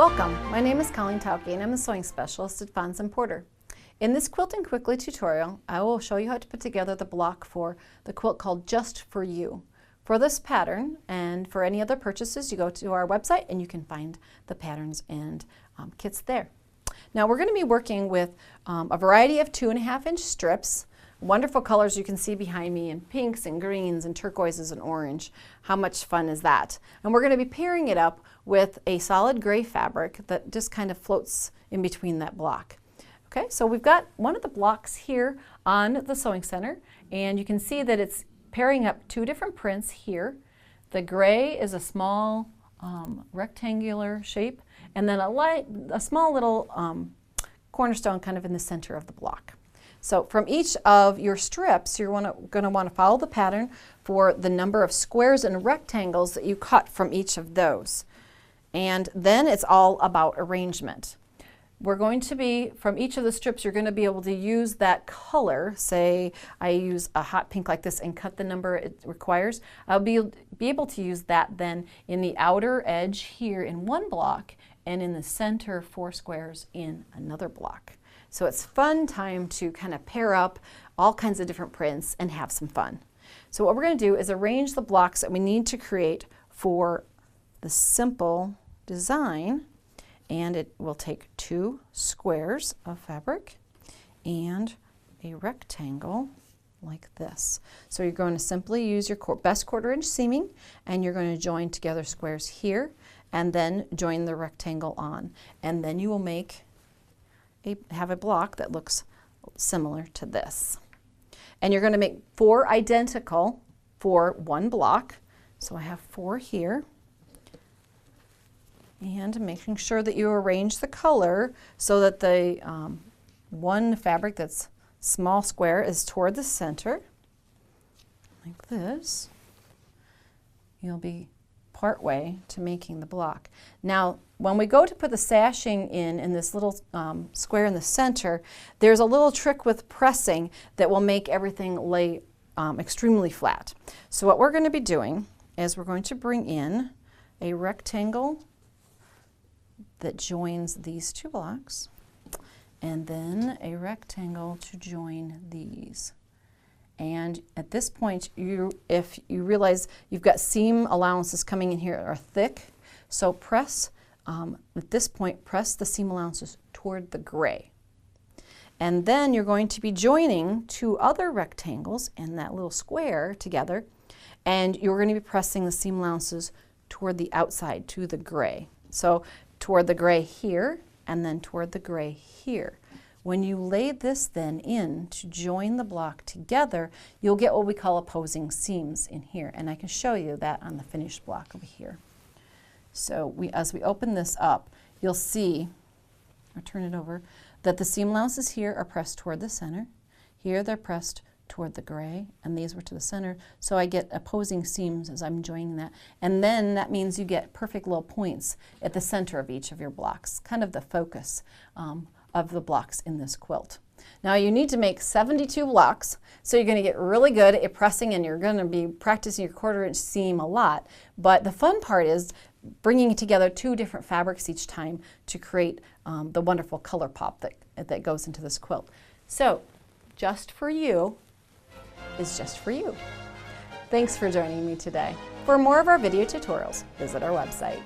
Welcome, my name is Colleen Tauke and I'm a sewing specialist at Fons & Porter. In this Quilting Quickly tutorial, I will show you how to put together the block for the quilt called Just For You. For this pattern and for any other purchases, you go to our website and you can find the patterns and kits there. Now we're going to be working with a variety of 2.5-inch strips. Wonderful colors you can see behind me in pinks and greens and turquoises and orange. How much fun is that? And we're going to be pairing it up with a solid gray fabric that just kind of floats in between that block. Okay, so we've got one of the blocks here on the sewing center, and you can see that it's pairing up two different prints here. The gray is a small rectangular shape, and then a small little cornerstone kind of in the center of the block. So from each of your strips, you're going to want to follow the pattern for the number of squares and rectangles that you cut from each of those. And then it's all about arrangement. We're going to be, from each of the strips, you're going to be able to use that color. Say I use a hot pink like this and cut the number it requires. I'll be able to use that then in the outer edge here in one block and in the center 4 squares in another block. So it's fun time to kind of pair up all kinds of different prints and have some fun. So what we're going to do is arrange the blocks that we need to create for the simple design, and it will take 2 squares of fabric and a rectangle like this. So you're going to simply use your best 1/4-inch seaming, and you're going to join together squares here and then join the rectangle on, and then you will have a block that looks similar to this. And you're going to make 4 identical for one block. So I have 4 here. And making sure that you arrange the color so that the one fabric that's small square is toward the center, like this. You'll be part way to making the block. Now, when we go to put the sashing in this little square in the center, there's a little trick with pressing that will make everything lay extremely flat. So what we're going to be doing is we're going to bring in a rectangle that joins these 2 blocks, and then a rectangle to join these. And at this point, if you realize you've got seam allowances coming in here that are thick, so press, at this point, press the seam allowances toward the gray. And then you're going to be joining 2 other rectangles in that little square together, and you're going to be pressing the seam allowances toward the outside, to the gray. So toward the gray here, and then toward the gray here. When you lay this then in to join the block together, you'll get what we call opposing seams in here, and I can show you that on the finished block over here. So as we open this up, you'll see, I'll turn it over, that the seam allowances here are pressed toward the center. Here they're pressed toward the gray, and these were to the center, so I get opposing seams as I'm joining that. And then that means you get perfect little points at the center of each of your blocks, kind of the focus of the blocks in this quilt. Now you need to make 72 blocks, so you're going to get really good at pressing, and you're going to be practicing your 1/4-inch seam a lot. But the fun part is bringing together 2 different fabrics each time to create the wonderful color pop that goes into this quilt. So Just For You is just for you. Thanks for joining me today. For more of our video tutorials, visit our website.